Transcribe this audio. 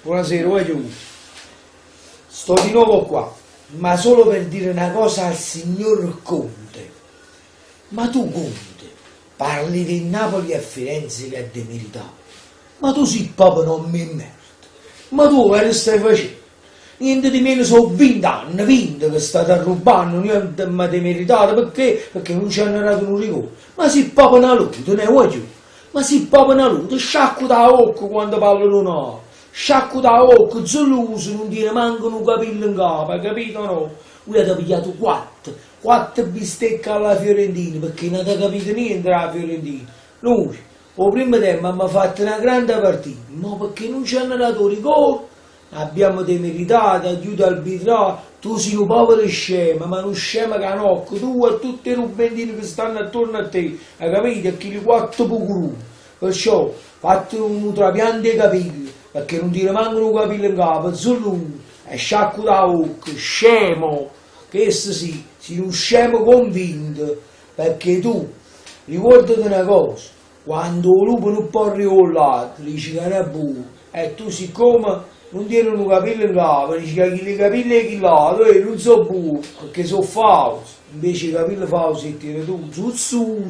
Buonasera, voglio. Sto di nuovo qua, ma solo per dire una cosa al signor Conte. Ma tu, Conte, parli di Napoli a Firenze che è demeritato. Ma tu sei proprio non mi merda. Ma tu che stai facendo? Niente di meno sono 20 anni, 20 che state rubando, niente ma demeritato, perché non ci hanno dato un rigore. Ma sei proprio una luce, ne voglio. Ma sei proprio una luce, sciacco da occhio quando parlano no. Sciacco da occhio, zuluso, non tiene manco un capello in capo, capito no? Lui ha pigliato quattro bistecche alla Fiorentina, perché non ha capito niente della Fiorentina. Lui, al primo tempo abbiamo fatto una grande partita, ma perché non ci hanno dato rigore? Abbiamo demeritato, aiuto arbitrale, tu sei un povero scemo, ma non scemo canocco, tu e tutti i rubendini che stanno attorno a te, hai capito? E chi li quattro pucuru. Perciò, fatti un trapianto ai capelli, perché non ti rimangono i capelli in capo, solo è sciacco da occhio, scemo, che sei un scemo convinto, perché tu, ricordati una cosa, quando il lupo non può rivolare, dici che è buono, e tu siccome non tieni un capello in capo, dici che i capelli è chi là, non so buono, perché sono falsi, invece i capelli falsi tieni tu, su,